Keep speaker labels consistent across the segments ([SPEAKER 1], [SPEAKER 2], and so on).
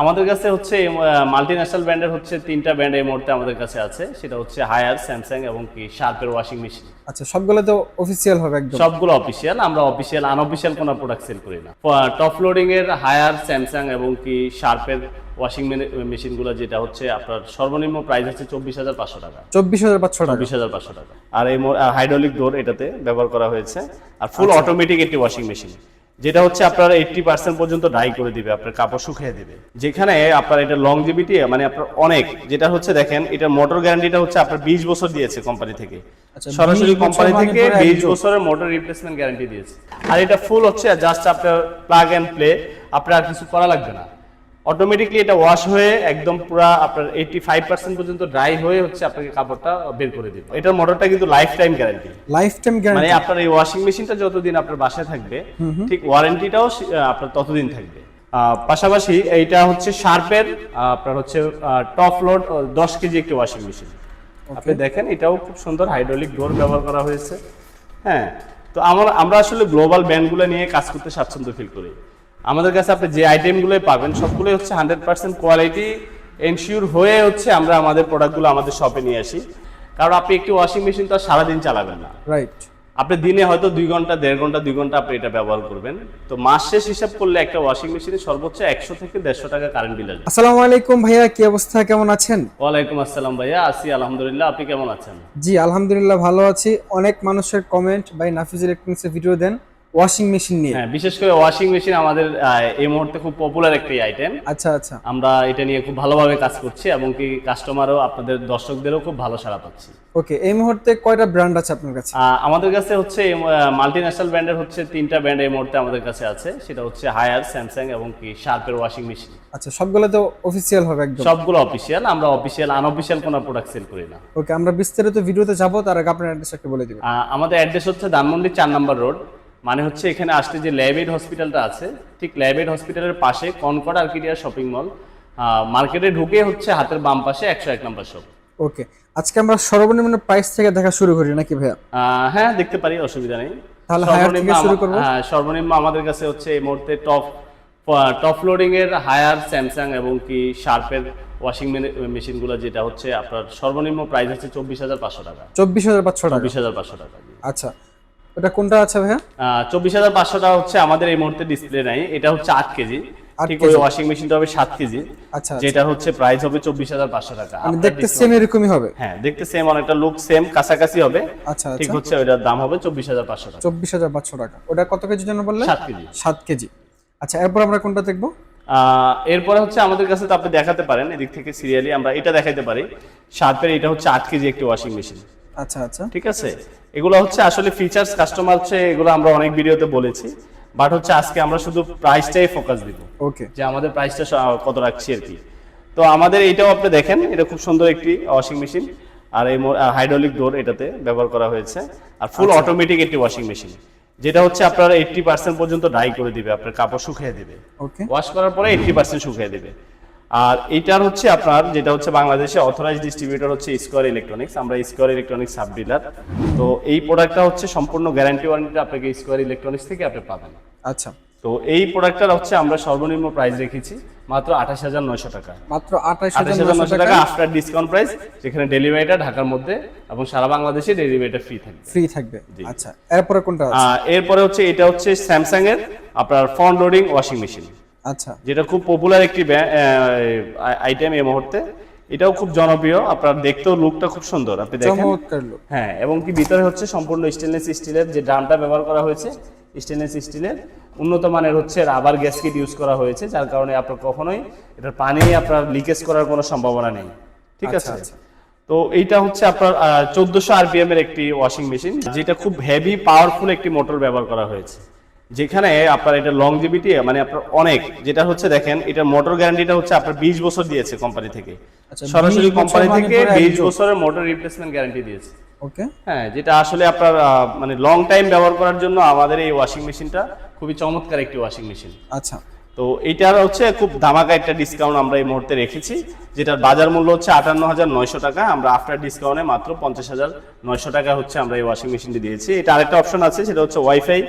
[SPEAKER 1] আমাদের কাছে হচ্ছে মাল্টিন্যাশনাল ব্র্যান্ডের হচ্ছে তিনটা ব্র্যান্ড এই মুহূর্তে আমাদের কাছে আছে, সেটা হচ্ছে হায়ার, স্যামসাং এবং কি শার্পের ওয়াশিং মেশিন।
[SPEAKER 2] আচ্ছা, সবগুলো তো অফিসিয়াল হবে একদম?
[SPEAKER 1] সবগুলো অফিসিয়াল, আমরা অফিসিয়াল আনঅফিসিয়াল কোনো প্রোডাক্ট সেল করি না। টপ লোডিং এর হায়ার, স্যামসাং এবং কি শার্পের ওয়াশিং মেশিনগুলো যেটা হচ্ছে আপনার সর্বনিম্ন প্রাইস হচ্ছে 24,500 টাকা।
[SPEAKER 2] 24,500
[SPEAKER 1] টাকা। আর এই হাইড্রোলিক ডোর এটাতে ব্যবহার করা হয়েছে, আর ফুল অটোমেটিক একটি ওয়াশিং মেশিন যেটা হচ্ছে আপনার 80% পর্যন্ত ড্রাই করে দিবে, আপনার কাপড় শুকিয়ে দিবে। যেখানে আপনার এটা লংজিভিটি মানে আপনার অনেক, যেটা হচ্ছে দেখেন এটার মোটর গ্যারান্টিটা হচ্ছে আপনার 20 বছর দিয়েছে কোম্পানি থেকে, সরাসরি কোম্পানি থেকে 20 বছরের মোটর রিপ্লেসমেন্ট গ্যারান্টি দিয়েছে। আর এটা ফুল হচ্ছে জাস্ট আপনার প্লাগ এন্ড প্লে, আপনার আর কিছু করা লাগবে না, অটোমেটিকলি এটা ওয়াশ হয়ে একদম পুরো আপনার 85% পর্যন্ত ড্রাই হয়ে হচ্ছে আপনাকে কাপড়টা বের করে দিবে। এটার মোটরটা কিন্তু লাইফ টাইম গ্যারান্টি, মানে আপনার এই ওয়াশিং মেশিনটা যতদিন আপনার বাসায় থাকবে ঠিক ওয়ারেন্টিটাও আপনার ততদিন থাকবে। পাশাপাশি এইটা হচ্ছে শার্পের আপনার হচ্ছে টপ লোড 10 কেজি একটি ওয়াশিং মেশিন। আপনি দেখেন এটাও খুব সুন্দর হাইড্রোলিক ডোর ব্যবহার করা হয়েছে। হ্যাঁ, তো আমরা আসলে গ্লোবাল ব্র্যান্ডগুলো নিয়ে কাজ করতে স্বাচ্ছন্দ্য ফিল করি। আমাদের কাছে আপনি যে আইটেমগুলো পাবেন সবগুলোই হচ্ছে 100% কোয়ালিটি এনশিওর হয়ে হচ্ছে আমরা আমাদের প্রোডাক্টগুলো আমাদের শপে নিয়ে আসি। কারণ আপনি একটি ওয়াশিং মেশিন তো সারাদিন চালাবেন না,
[SPEAKER 2] রাইট?
[SPEAKER 1] আপনি দিনে হয়তো 2 ঘন্টা, 1.5 ঘন্টা, 2 ঘন্টা আপনি এটা ব্যবহার করবেন। তো মাস শেষ হিসাব করলে একটা ওয়াশিং মেশিনে সর্বোচ্চ 100 থেকে 150 টাকা কারেন্ট বিল আসবে।
[SPEAKER 2] আসসালামু আলাইকুম ভাইয়া, কি অবস্থা, কেমন আছেন?
[SPEAKER 1] ওয়ালাইকুম আসসালাম ভাইয়া, আছি আলহামদুলিল্লাহ, আপনি কেমন আছেন?
[SPEAKER 2] জি আলহামদুলিল্লাহ ভালো আছি। অনেক মানুষের কমেন্ট, ভাই নাফিস ইলেকট্রনিক্সের ভিডিও দেন ওয়াশিং মেশিন নিয়ে।
[SPEAKER 1] হ্যাঁ, বিশেষ করে ওয়াশিং মেশিন আমাদের এই মুহূর্তে খুব পপুলার একটি আইটেম।
[SPEAKER 2] আচ্ছা আচ্ছা,
[SPEAKER 1] আমরা এটা নিয়ে খুব ভালোভাবে কাজ করছি এবং কি কাস্টমারও, আপনাদের দর্শকদেরও খুব ভালো সাড়া পাচ্ছি।
[SPEAKER 2] ওকে, এই মুহূর্তে কয়টা ব্র্যান্ড আছে আপনার কাছে?
[SPEAKER 1] আমাদের কাছে হচ্ছে মাল্টিন্যাশনাল ব্র্যান্ডের হচ্ছে তিনটা ব্র্যান্ড এই মুহূর্তে আমাদের কাছে আছে, সেটা হচ্ছে হায়ার, স্যামসাং এবং কি শার্পের ওয়াশিং মেশিন।
[SPEAKER 2] আচ্ছা, সবগুলো তো অফিসিয়াল হবে একদম?
[SPEAKER 1] সবগুলো অফিসিয়াল, আমরা অফিসিয়াল আনঅফিসিয়াল কোনো প্রোডাক্ট সেল করি না।
[SPEAKER 2] ওকে, আমরা বিস্তারিত ভিডিওতে যাব, তার আগে আপনার অ্যাড্রেসটা বলে দিবেন।
[SPEAKER 1] আমাদের অ্যাড্রেস হচ্ছে ধানমন্ডি 4 নম্বর রোড, মানে হচ্ছে এখানে আসলে যে ল্যাবেড হসপিটালটা আছে ঠিক ল্যাবেড হসপিটালের পাশে কনকর্ড আর্কিডিয়া শপিং মল, মার্কেটে ঢুকে হচ্ছে হাতের বাম পাশে 101 নম্বর শপ।
[SPEAKER 2] ওকে, আজকে আমরা সর্বনিম্ন প্রাইস থেকে দেখা শুরু করি নাকি ভাইয়া?
[SPEAKER 1] হ্যাঁ, দেখতে পারি, অসুবিধা নেই।
[SPEAKER 2] তাহলে হায়ার থেকে শুরু করব।
[SPEAKER 1] সর্বনিম্ন আমাদের কাছে হচ্ছে এই মুহূর্তে টপ লোডিং এর হায়ার, স্যামসাং এবং কি শার্পের ওয়াশিং মেশিনগুলো যেটা হচ্ছে আপনার সর্বনিম্ন প্রাইস হচ্ছে 24,500 টাকা।
[SPEAKER 2] 24,500 টাকা। আচ্ছা, ওটা কোনটা আছে ভাইয়া?
[SPEAKER 1] 24,500 টাকা হচ্ছে আমাদের এই মুহূর্তে ডিসপ্লে নাই, এটা হচ্ছে 8 কেজি। ঠিক ওই ওয়াশিং মেশিনটা হবে 7 কেজি।
[SPEAKER 2] আচ্ছা,
[SPEAKER 1] যেটা হচ্ছে প্রাইস হবে 24,500 টাকা।
[SPEAKER 2] দেখতে সেম এরকমই হবে?
[SPEAKER 1] হ্যাঁ, দেখতে সেম, অনেকটা লুক সেম, কাছাকাছি হবে।
[SPEAKER 2] আচ্ছা,
[SPEAKER 1] ঠিক হচ্ছে ওটার দাম হবে 24,500 টাকা।
[SPEAKER 2] 24,500 টাকা। ওটা কত কেজির জন্য বললেন?
[SPEAKER 1] 7 কেজি।
[SPEAKER 2] 7 কেজি। আচ্ছা, এরপর আমরা কোনটা দেখব?
[SPEAKER 1] এরপরে হচ্ছে আমাদের কাছে তো আপনি দেখাতে পারেন এদিক থেকে সিরিয়ালি, আমরা এটা দেখাইতে পারি। শার্পের এটা হচ্ছে 8 কেজি একটি ওয়াশিং মেশিন।
[SPEAKER 2] আচ্ছা আচ্ছা,
[SPEAKER 1] ঠিক আছে। এগুলো হচ্ছে আসলে ফিচার্স, কাস্টমার হচ্ছে এগুলো আমরা অনেক ভিডিওতে বলেছি, বাট হচ্ছে আজকে আমরা শুধু প্রাইসটাই ফোকাস দিব।
[SPEAKER 2] ওকে,
[SPEAKER 1] যে আমাদের প্রাইসটা কত রাখছি আর কি। তো আমাদের এইটাও আপনি দেখেন, এটা খুব সুন্দর একটি ওয়াশিং মেশিন, আর এই হাইড্রোলিক ডোর এটাতে ব্যবহার করা হয়েছে, আর ফুল অটোমেটিক একটি ওয়াশিং মেশিন যেটা হচ্ছে আপনার 80% পর্যন্ত ড্রাই করে দিবে, আপনার কাপড় শুকিয়ে দিবে।
[SPEAKER 2] ওকে,
[SPEAKER 1] ওয়াশ করার পরে 80% শুকিয়ে দিবে। আর এটার হচ্ছে আপনার যেটা হচ্ছে বাংলাদেশে অথরাইজড ডিস্ট্রিবিউটর হচ্ছে স্কয়ার ইলেকট্রনিক্স, আমরা স্কয়ার ইলেকট্রনিক্স সাব ডিলার। তো এই প্রোডাক্টটা হচ্ছে সম্পূর্ণ গ্যারান্টি ওয়ারেন্টি আপনাকে স্কয়ার ইলেকট্রনিক্স থেকে আপনি পাবেন।
[SPEAKER 2] আচ্ছা,
[SPEAKER 1] তো এই প্রোডাক্টটার হচ্ছে আমরা সর্বনিম্ন প্রাইস রেখেছি মাত্র 28,900 টাকা।
[SPEAKER 2] মাত্র 28,900 টাকা
[SPEAKER 1] আফটার ডিসকাউন্ট প্রাইস, যেখানে ডেলিভারিটা ঢাকার মধ্যে এবং সারা বাংলাদেশে ডেলিভারিটা ফ্রি থাকবে।
[SPEAKER 2] আচ্ছা, এরপরে কোনটা আছে?
[SPEAKER 1] এরপরে হচ্ছে এটা হচ্ছে স্যামসাং এর আপনার ফ্রন্ট লোডিং ওয়াশিং মেশিন।
[SPEAKER 2] আচ্ছা,
[SPEAKER 1] যেটা খুব পপুলার একটি আইটেম এই মুহূর্তে, এটাও খুব জনপ্রিয়, আপনার দেখতেও লুকটা খুব সুন্দর, আপনি দেখেন। হ্যাঁ, এবং কি ভিতরে হচ্ছে সম্পূর্ণ স্টেনলেস স্টিলের যে ড্রামটা ব্যবহার করা হয়েছে, স্টেনলেস স্টিলের উন্নত মানের হচ্ছে রাবার গ্যাসকেট ইউজ করা হয়েছে, যার কারণে আপনার কখনোই এটার পানি আপনার লিকেজ করার কোনো সম্ভাবনা নেই। ঠিক আছে। তো এইটা হচ্ছে আপনার 1400 আরপিএম এর একটি ওয়াশিং মেশিন, যেটা খুব হেভি পাওয়ারফুল একটি মোটর ব্যবহার করা হয়েছে, যেখানে আপনার এটা লংজিভিটি মানে আপনার অনেক, যেটা হচ্ছে দেখেন এটার মোটর গ্যারান্টিটা হচ্ছে আপনার 20 বছর দিয়েছে কোম্পানি থেকে, সরাসরি কোম্পানি থেকে 20 বছরের মোটর রিপ্লেসমেন্ট গ্যারান্টি দিয়েছে।
[SPEAKER 2] ওকে,
[SPEAKER 1] হ্যাঁ, যেটা আসলে আপনার মানে লং টাইম ব্যবহার করার জন্য আমাদের এই ওয়াশিং মেশিনটা খুবই চমৎকার একটি ওয়াশিং মেশিন।
[SPEAKER 2] আচ্ছা,
[SPEAKER 1] তো এইটার হচ্ছে খুব ধামাকা একটা ডিসকাউন্ট আমরা এই মুহূর্তে রেখেছি, যেটার বাজার মূল্য হচ্ছে 58,900 টাকা। আমরা আফটার ডিসকাউন্টে মাত্র 50,900 টাকা হচ্ছে আমরা এই ওয়াশিং মেশিনটি দিয়েছি। এটা আরেকটা অপশন আছে, সেটা হচ্ছে ওয়াইফাই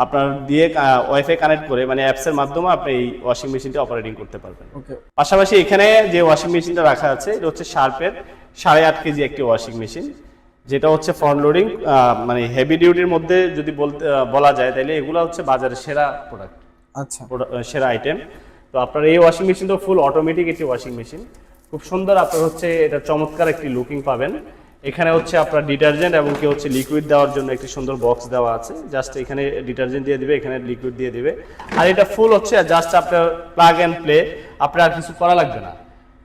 [SPEAKER 1] আপনার দিয়ে ওয়াইফাই কানেক্ট করে মানে অ্যাপসের মাধ্যমে আপনি এই ওয়াশিং মেশিনটা অপারেটিং করতে পারবেন।
[SPEAKER 2] ওকে।
[SPEAKER 1] পাশাপাশি এখানে যে ওয়াশিং মেশিনটা রাখা আছে এটা হচ্ছে শার্পের 8.5 কেজি একটি ওয়াশিং মেশিন, যেটা হচ্ছে ফ্রন্ট লোডিং, মানে হেভি ডিউটির মধ্যে যদি বলা যায় তাহলে এগুলো হচ্ছে বাজারের সেরা প্রোডাক্ট,
[SPEAKER 2] আচ্ছা,
[SPEAKER 1] সেরা আইটেম। তো আপনার এই ওয়াশিং মেশিনটা ফুল অটোমেটিক একটি ওয়াশিং মেশিন, খুব সুন্দর। আপনার হচ্ছে এটা চমৎকার একটি লুকিং পাবেন। এখানে হচ্ছে আপনার ডিটারজেন্ট এবং কি হচ্ছে লিকুইড দেওয়ার জন্য একটি সুন্দর বক্স দেওয়া আছে, জাস্ট এখানে ডিটারজেন্ট দিয়ে দিবে, এখানে লিকুইড দিয়ে দিবে। আর এটা ফুল হচ্ছে জাস্ট আপনার প্লাগ অ্যান্ড প্লে, আপনার আর কিছু করা লাগবে না,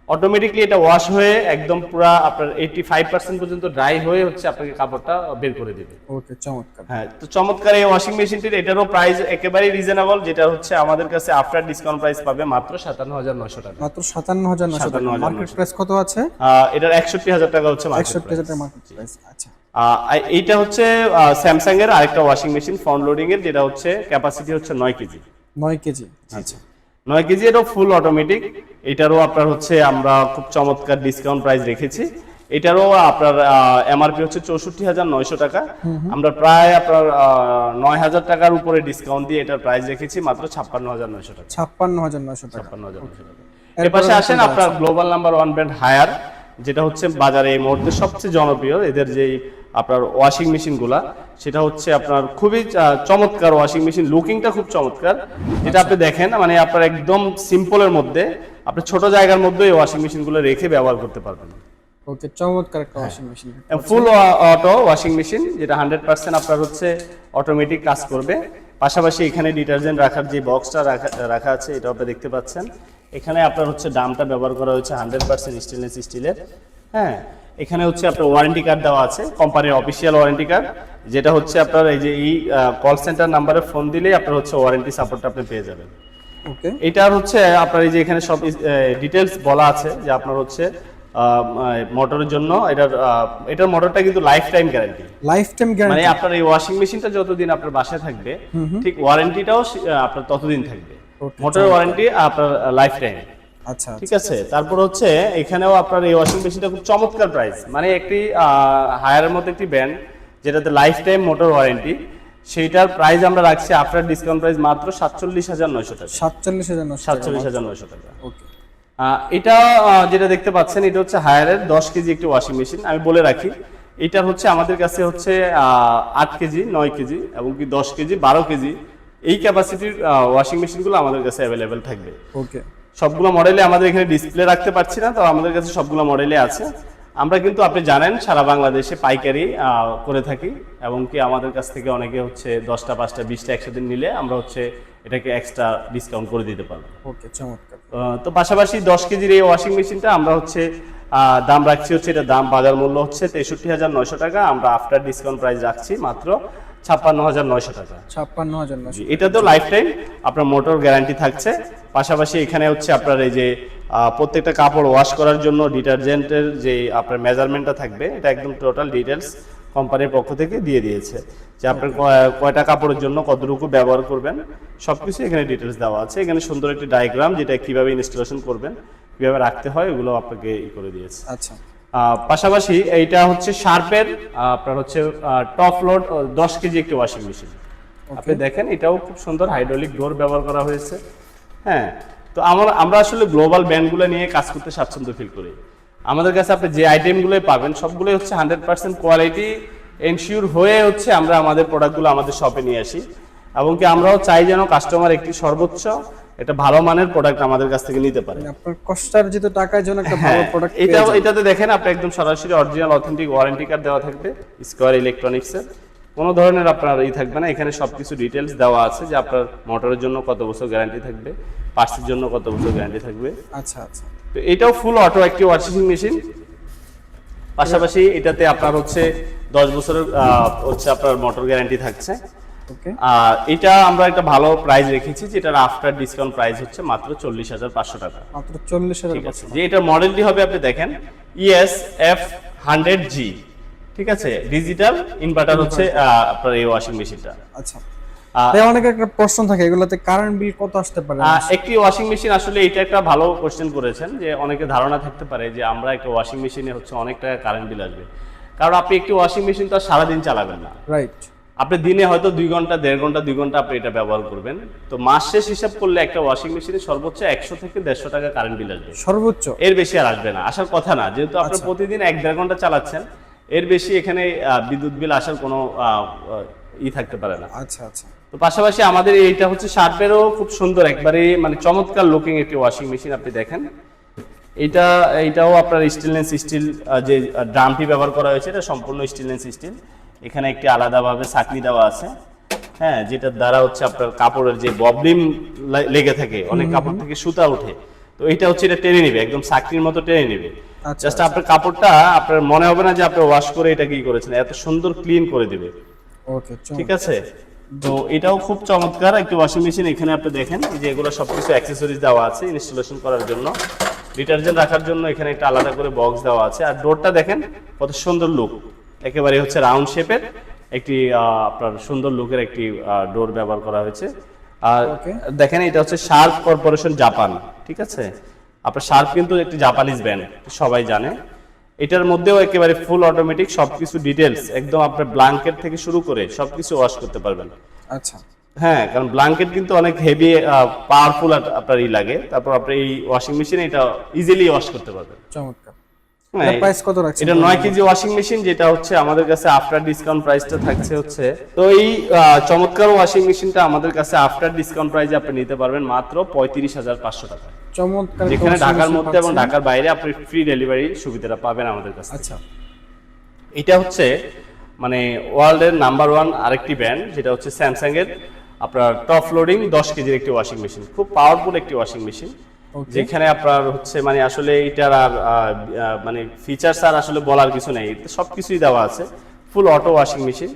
[SPEAKER 1] অটোমেটিকলি এটা ওয়াশ হয়ে একদম পুরো আপনার 85% পর্যন্ত ড্রাই হয়ে হচ্ছে আপনাকে কাপড়টা বের করে দিবে।
[SPEAKER 2] ওকে, চমৎকার।
[SPEAKER 1] হ্যাঁ, তো চমৎকার এই ওয়াশিং মেশিনটির এটারও প্রাইস একেবারেই রিজনেবল, যেটা হচ্ছে আমাদের কাছে আফটার ডিসকাউন্ট প্রাইস পাবে মাত্র 57,900 টাকা।
[SPEAKER 2] মাত্র 57,900 টাকা। মার্কেট প্রাইস কত আছে?
[SPEAKER 1] এটার 61,000 টাকা হচ্ছে মার্কেট
[SPEAKER 2] 61,000 টাকা মার্কেট প্রাইস। আচ্ছা,
[SPEAKER 1] এইটা হচ্ছে স্যামসাং এর আরেকটা ওয়াশিং মেশিন ফ্রন্ট লোডিং এর, যেটা হচ্ছে ক্যাপাসিটি হচ্ছে 9 কেজি।
[SPEAKER 2] 9 কেজি।
[SPEAKER 1] আচ্ছা, 9 কেজি, এটাও ফুল অটোমেটিক। এটারও আপনার হচ্ছে আমরা খুব চমৎকার ডিসকাউন্ট প্রাইস রেখেছি। এটারও আপনার এমআরপি হচ্ছে 64,900 টাকা, আমরা প্রায় আপনার 9,000 টাকার উপরে ডিসকাউন্ট দিয়ে এটার প্রাইস রেখেছি মাত্র 56,900 টাকা।
[SPEAKER 2] 56,900 টাকা।
[SPEAKER 1] 56,900 টাকা। এর পাশে আসেন আপনার গ্লোবাল নাম্বার 1 ব্র্যান্ড হায়ার, যেটা হচ্ছে বাজারে এই মুহূর্তে সবচেয়ে জনপ্রিয়। এদের যে আপনার ওয়াশিং মেশিনগুলা, সেটা হচ্ছে আপনার খুবই চমৎকার ওয়াশিং মেশিন, লুকিংটা খুব চমৎকার। যেটা আপনি দেখেন মানে আপনার একদম সিম্পলের মধ্যে আপনি ছোট জায়গার মধ্যে এই ওয়াশিং মেশিনগুলো রেখে ব্যবহার করতে পারবেন।
[SPEAKER 2] ওকে, চমৎকার একটা ওয়াশিং মেশিন,
[SPEAKER 1] ফুল অটো ওয়াশিং মেশিন, যেটা 100% আপনার হচ্ছে অটোমেটিক কাজ করবে। পাশাপাশি এখানে ডিটারজেন্ট রাখার যে বক্সটা রাখা আছে এটাও আপনি দেখতে পাচ্ছেন। এখানে আপনার হচ্ছে ডামটা ব্যবহার করা হয়েছে 100% স্টেনলেস স্টিলের। হ্যাঁ, এখানে হচ্ছে আপনার ওয়ারেন্টি কার্ড দেওয়া আছে, কোম্পানির অফিসিয়াল ওয়ারেন্টি কার্ড, যেটা হচ্ছে আপনার এই যে এই কল সেন্টার নাম্বারে ফোন দিলেই আপনার হচ্ছে ওয়ারেন্টি সাপোর্টটা আপনি পেয়ে যাবেন।
[SPEAKER 2] ওকে,
[SPEAKER 1] এটার হচ্ছে আপনার এই যে এখানে সব ডিটেলস বলা আছে যে আপনার হচ্ছে মোটরের জন্য এটার মোটরটা কিন্তু life time guarantee.
[SPEAKER 2] Life time guarantee
[SPEAKER 1] মানে আপনার এই ওয়াশিং মেশিনটা যতদিন আপনার বাসায় থাকবে ঠিক ওয়ারেন্টিটাও আপনার ততদিন থাকবে। মোটরের ওয়ারেন্টি আপনার লাইফ টাইম।
[SPEAKER 2] আচ্ছা,
[SPEAKER 1] ঠিক আছে। তারপর হচ্ছে এখানেও আপনার এই ওয়াশিং মেশিনটা খুব চমৎকার প্রাইস, মানে একটি হায়ারের মধ্যে একটি ব্র্যান্ড যেটাতে লাইফ টাইম মোটর ওয়ারেন্টি, সেইটার প্রাইস আমরা রাখছি আফটার ডিসকাউন্ট প্রাইস মাত্র 47,900 টাকা।
[SPEAKER 2] 47,900
[SPEAKER 1] টাকা।
[SPEAKER 2] ওকে,
[SPEAKER 1] এটা যেটা দেখতে পাচ্ছেন এটা হচ্ছে হায়ারের 10 কেজি একটি ওয়াশিং মেশিন। আমি বলে রাখি এটা হচ্ছে আমাদের কাছে হচ্ছে 8 কেজি, 9 কেজি এবং কি 10 কেজি, 12 কেজি এই ক্যাপাসিটির ওয়াশিং মেশিনগুলো আমাদের কাছে অ্যাভেলেবেল থাকবে।
[SPEAKER 2] ওকে,
[SPEAKER 1] সবগুলো মডেলে আমাদের এখানে ডিসপ্লে রাখতে পারছি না, তো আমাদের কাছে সবগুলো মডেলে আছে। আমরা কিন্তু আপনি জানেন সারা বাংলাদেশে পাইকারি করে থাকি এবং কি আমাদের কাছ থেকে অনেকে হচ্ছে 10টা 5টা 20টা একসাথে নিলে আমরা হচ্ছে এটাকে এক্সট্রা ডিসকাউন্ট করে দিতে পারবো।
[SPEAKER 2] ওকে, চমৎকার।
[SPEAKER 1] তো পাশাপাশি 10 কেজির এই ওয়াশিং মেশিনটা আমরা হচ্ছে দাম রাখছি হচ্ছে, এটা দাম বাজার মূল্য হচ্ছে 63,900 টাকা, আমরা আফটার ডিসকাউন্ট প্রাইস রাখছি মাত্র 56,900 টাকা।
[SPEAKER 2] 56,900।
[SPEAKER 1] এটা তো লাইফ টাইম আপনার মোটর গ্যারান্টি থাকছে। পাশাপাশি এখানে হচ্ছে আপনার এই যে প্রত্যেকটা কাপড় ওয়াশ করার জন্য ডিটারজেন্টের যে আপনার মেজারমেন্টটা থাকবে, এটা একদম টোটাল ডিটেলস কোম্পানির পক্ষ থেকে দিয়ে দিয়েছে যে আপনার কয়টা কাপড়ের জন্য কতটুকু ব্যবহার করবেন, সবকিছু এখানে ডিটেলস দেওয়া আছে। এখানে সুন্দর একটি ডায়াগ্রাম, যেটা কিভাবে ইনস্টলেশন করবেন, কিভাবে রাখতে হয়, এগুলো আপনাকে করে দিয়েছে।
[SPEAKER 2] আচ্ছা,
[SPEAKER 1] পাশাপাশি এইটা হচ্ছে শার্পের আপনার হচ্ছে টপ লোড 10 কেজি একটি ওয়াশিং মেশিন। আপনি দেখেন এটাও খুব সুন্দর হাইড্রোলিক ডোর ব্যবহার করা হয়েছে। হ্যাঁ, তো আমরা আসলে গ্লোবাল ব্র্যান্ডগুলো নিয়ে কাজ করতে স্বাচ্ছন্দ্য ফিল করি। আমাদের কাছে আপনি যে আইটেমগুলোই পাবেন সবগুলোই হচ্ছে 100% কোয়ালিটি এনশিওর হয়ে হচ্ছে আমরা আমাদের প্রোডাক্টগুলো আমাদের শপে নিয়ে আসি এবং কি আমরাও চাই যেন কাস্টমার একটি সর্বোচ্চ একটা ভালো মানের প্রোডাক্ট আমাদের কাছ থেকে নিতে পারে।
[SPEAKER 2] আপনার কষ্টার্জিত টাকার জন্য একটা ভালো প্রোডাক্ট
[SPEAKER 1] এটাতে দেখেন আপনি একদম সরাসরি অরিজিনাল অথেন্টিক ওয়ারেন্টি কার্ড দেওয়া থাকবে স্কয়ার ইলেকট্রনিক্সের, কোনো ধরনের আপনার থাকবে না। এখানে সবকিছু ডিটেলস দেওয়া আছে যে আপনার মোটরের জন্য কত বছর গ্যারান্টি থাকবে, পার্টসের জন্য কত বছর গ্যারান্টি থাকবে।
[SPEAKER 2] আচ্ছা আচ্ছা,
[SPEAKER 1] তো এটাও ফুল অটো একটি ওয়াশিং মেশিন। পাশাপাশি এটাতে আপনার হচ্ছে 10 বছরের হচ্ছে আপনার মোটর গ্যারান্টি থাকছে।
[SPEAKER 2] ওকে,
[SPEAKER 1] এটা আমরা একটা ভালো প্রাইস রেখেছি, যেটার আফটার ডিসকাউন্ট প্রাইস হচ্ছে মাত্র 40,500 টাকা।
[SPEAKER 2] মাত্র 40,000
[SPEAKER 1] ঠিক আছে। যে এটার মডেলটি হবে আপনি দেখেন ESF100G। ঠিক আছে, ডিজিটাল ইনভার্টার হচ্ছে আপনার এই ওয়াশিং মেশিনটা।
[SPEAKER 2] আচ্ছা, অনেক একটা প্রশ্ন থাকে এগুলাতে কারেন্ট বিল কত আসতে পারে?
[SPEAKER 1] একটি ওয়াশিং মেশিন, আসলে এটা একটা ভালো কোশ্চেন করেছেন যে অনেকে ধারণা থাকতে পারে যে আমরা একটা ওয়াশিং মেশিনে হচ্ছে অনেক টাকা কারেন্ট বিল আসবে, কারণ আপনি একটি ওয়াশিং মেশিন তো সারাদিন চালাবেন না।
[SPEAKER 2] রাইট।
[SPEAKER 1] আপনি দিনে হয়তো 2 ঘন্টা 1.5 ঘন্টা 2 ঘন্টা আপনি এটা ব্যবহার করবেন, তো মাস শেষ হিসাব করলে একটা ওয়াশিং মেশিনে সর্বোচ্চ 100 থেকে 150 টাকা কারেন্ট বিল আসবে।
[SPEAKER 2] সর্বোচ্চ
[SPEAKER 1] এর বেশি আর আসবে না, আসার কথা না, যেহেতু আপনি প্রতিদিন 1-1.5 ঘন্টা চালাচ্ছেন, এর বেশি এখানে বিদ্যুৎ বিল আসার কোনো থাকতে পারে না।
[SPEAKER 2] আচ্ছা আচ্ছা।
[SPEAKER 1] তো পাশাপাশি আমাদের এইটা হচ্ছে শার্পেরও খুব সুন্দর একবারে মানে চমৎকার লুকিং একটি ওয়াশিং মেশিন। আপনি দেখেন এইটাও আপনার স্টেনলেস স্টিল, যে ড্রামটি ব্যবহার করা হয়েছে এটা সম্পূর্ণ স্টেনলেস স্টিল। এখানে একটি আলাদাভাবে ছাঁকনি দেওয়া আছে, হ্যাঁ, যেটার দ্বারা হচ্ছে আপনার কাপড়ের যে ববলিং লেগে থাকে, অনেক কাপড় থেকে সুতা ওঠে, তো এটা হচ্ছে এটা টেনে নিবে, একদম ছাঁকনির মতো টেনে নিবে। জাস্ট আপনার কাপড়টা আপনার মনে হবে না যে আপনি ওয়াশ করে এটা কি করেছেন, এত সুন্দর ক্লিন করে দিবে।
[SPEAKER 2] ওকে,
[SPEAKER 1] ঠিক আছে। তো এটাও খুব চমৎকার একটি ওয়াশিং মেশিন। এখানে আপনি দেখেন যে এগুলো সবকিছু অ্যাক্সেসরিজ দেওয়া আছে ইনস্টলেশন করার জন্য, ডিটারজেন্ট রাখার জন্য এখানে একটা আলাদা করে বক্স দেওয়া আছে। আর ডোরটা দেখেন কত সুন্দর লুক, একেবারে হচ্ছে রাউন্ড শেপের একটি আপনার সুন্দর লুকের একটি ডোর ব্যবহার করা হয়েছে। আর দেখেন এটা হচ্ছে শার্প কর্পোরেশন জাপান, ঠিক আছে। আপনার শার্প কিন্তু একটি জাপানিজ ব্র্যান্ড, সবাই জানে। এটার মধ্যেও একেবারে ফুল অটোমেটিক সবকিছু ডিটেলস, একদম আপনার ব্ল্যাঙ্কেট থেকে শুরু করে সবকিছু ওয়াশ করতে পারবেন।
[SPEAKER 2] আচ্ছা,
[SPEAKER 1] হ্যাঁ, কারণ ব্ল্যাঙ্কেট কিন্তু অনেক হেভি পাওয়ারফুল আপনার লাগে, তারপর আপনি এই ওয়াশিং মেশিনে এটা ইজিলি ওয়াশ করতে পারবেন।
[SPEAKER 2] চমৎকার। প্রাইস কত রাখছেন?
[SPEAKER 1] এটা 9 কেজি ওয়াশিং মেশিন, যেটা হচ্ছে আমাদের কাছে আফটার ডিসকাউন্ট প্রাইসটা থাকছে হচ্ছে, তো এই চমৎকার ওয়াশিং মেশিনটা আমাদের কাছে আফটার ডিসকাউন্ট প্রাইসে আপনি নিতে পারবেন মাত্র 35,500 টাকা।
[SPEAKER 2] চমৎকার,
[SPEAKER 1] যেখানে ঢাকার মধ্যে এবং ঢাকার বাইরে আপনি ফ্রি ডেলিভারি সুবিধাটা পাবেন আমাদের কাছে।
[SPEAKER 2] আচ্ছা,
[SPEAKER 1] এটা হচ্ছে মানে ওয়ার্ল্ডের নাম্বার 1 আরেকটি ব্র্যান্ড, যেটা হচ্ছে স্যামসাং এর আপনার টপ লোডিং 10 কেজির একটি ওয়াশিং মেশিন, খুব পাওয়ারফুল একটি ওয়াশিং মেশিন, যেখানে আপনার হচ্ছে মানে আসলে এটার আর মানে ফিচার্স আর আসলে বলার কিছু নেই, সবকিছুই দেওয়া আছে, ফুল অটো ওয়াশিং মেশিন।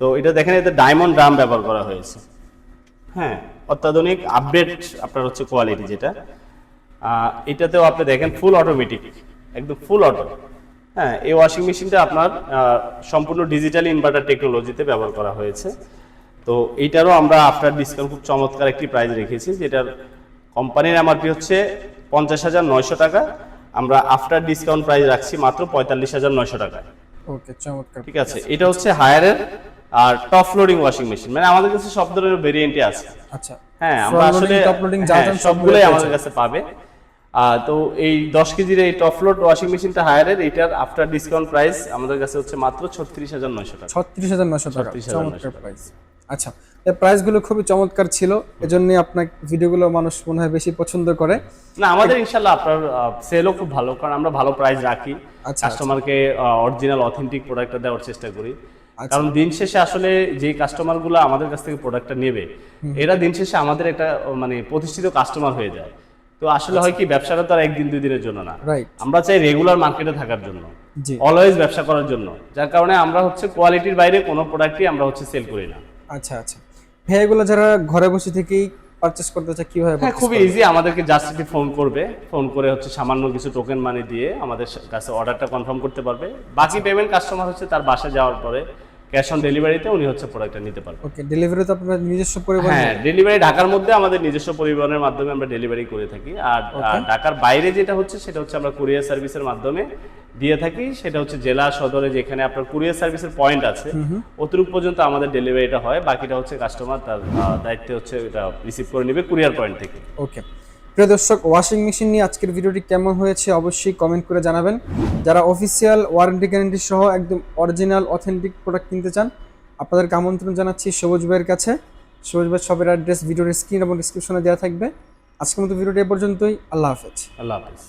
[SPEAKER 1] তো এটা দেখেন এতে ডায়মন্ড ড্রাম ব্যবহার করা হয়েছে, হ্যাঁ, অত্যাধুনিক আপডেট আপনার হচ্ছে কোয়ালিটি যেটা। এটাতেও আপনি দেখেন ফুল অটোমেটিক, একদম ফুল অটো। হ্যাঁ, এই ওয়াশিং মেশিনটা আপনার সম্পূর্ণ ডিজিটাল ইনভার্টার টেকনোলজিতে ব্যবহার করা হয়েছে। তো এইটারও আমরা আফটার ডিসকাউন্ট খুব চমৎকার একটি প্রাইস রেখেছি, যেটার কোম্পানির এমআরপি হচ্ছে 50,900 টাকা, আমরা আফটার ডিসকাউন্ট প্রাইস রাখছি মাত্র 45,900 টাকা।
[SPEAKER 2] ওকে, চমৎকার।
[SPEAKER 1] ঠিক আছে, এটা হচ্ছে হায়ারের আর টপ লোডিং ওয়াশিং মেশিন, মানে আমাদের কাছে সব ধরনের ভেরিয়েন্টই আছে।
[SPEAKER 2] আচ্ছা,
[SPEAKER 1] হ্যাঁ, আমরা আসলে সবগুলোই আমাদের কাছে পাবে। তো এই 10 কেজির এই টপ লোড ওয়াশিং মেশিনটা হায়ারের, এটার আফটার ডিসকাউন্ট প্রাইস আমাদের কাছে হচ্ছে মাত্র 36,900 টাকা।
[SPEAKER 2] 36,900 টাকা, চমৎকার প্রাইস। আচ্ছা, এই প্রাইসগুলো খুবই চমৎকার ছিল, এজন্য আপনার ভিডিওগুলো মানুষ মনে হয় বেশি পছন্দ করে।
[SPEAKER 1] না, আমাদের ইনশাআল্লাহ আপনার সেলও খুব ভালো, কারণ আমরা ভালো প্রাইস রাখি, কাস্টমারকে অরিজিনাল অথেন্টিক প্রোডাক্টটা দেওয়ার চেষ্টা করি। কারণ দিন শেষে আসলে যে কাস্টমারগুলো আমাদের কাছ থেকে প্রোডাক্টটা নেবে, এরা দিন শেষে আমাদের একটা মানে প্রতিষ্ঠিত কাস্টমার হয়ে যায়। তো আসলে হয় কি, ব্যবসাটা তো আর একদিন 2 দিনের জন্য না, আমরা চাই রেগুলার মার্কেটে থাকার জন্য, অলওয়েজ ব্যবসা করার জন্য, যার কারণে আমরা হচ্ছে কোয়ালিটির বাইরে কোনো প্রোডাক্টই আমরা হচ্ছে সেল করি না।
[SPEAKER 2] আচ্ছা আচ্ছা, ভাই এগুলো যারা ঘরে বসে থেকেই পারচেজ করতে চায় কিভাবে?
[SPEAKER 1] হ্যাঁ, খুব ইজি, আমাদেরকে জাস্ট একটু ফোন করবে, ফোন করে হচ্ছে সামান্য কিছু টোকেন মানি দিয়ে আমাদের কাছে অর্ডারটা কনফার্ম করতে পারবে। বাকি পেমেন্ট কাস্টমার হচ্ছে তার বাসায় যাওয়ার পরে ক্যাশ অন ডেলিভারিতে উনি হচ্ছে প্রোডাক্টটা নিতে পারবেন।
[SPEAKER 2] ওকে, ডেলিভারি তো আপনাদের নিজস্ব পরিবহন?
[SPEAKER 1] হ্যাঁ, ডেলিভারি ঢাকার মধ্যে আমাদের নিজস্ব পরিবহনের মাধ্যমে আমরা ডেলিভারি করে থাকি। আর ঢাকার বাইরে যেটা হচ্ছে সেটা হচ্ছে আমরা কুরিয়ার সার্ভিসের মাধ্যমে দিয়ে থাকি। সেটা হচ্ছে জেলা সদরে যেখানে আপনার কুরিয়ার সার্ভিসের পয়েন্ট আছে, অতটুকু পর্যন্ত আমাদের ডেলিভারিটা হয়, বাকিটা হচ্ছে কাস্টমার তার দায়িত্বে হচ্ছে এটা রিসিভ করে নেবে কুরিয়ার পয়েন্ট থেকে।
[SPEAKER 2] ওকে, প্রিয় দর্শক, ওয়াশিং মেশিন নিয়ে আজকের ভিডিওটি কেমন হয়েছে অবশ্যই কমেন্ট করে জানাবেন। যারা অফিসিয়াল ওয়ারেন্টি গ্যারান্টি সহ একদম অরিজিনাল অথেন্টিক প্রোডাক্ট কিনতে চান, আপনাদেরকে আমন্ত্রণ জানাচ্ছি সবুজ ভাইয়ের কাছে। সবুজ ভাই শপের অ্যাড্রেস ভিডিওর স্ক্রিন এবং ডিসক্রিপশনে দেওয়া থাকবে। আজকের মতো ভিডিওটি এ পর্যন্তই। আল্লাহ হাফেজ।
[SPEAKER 1] আল্লাহ হাফেজ।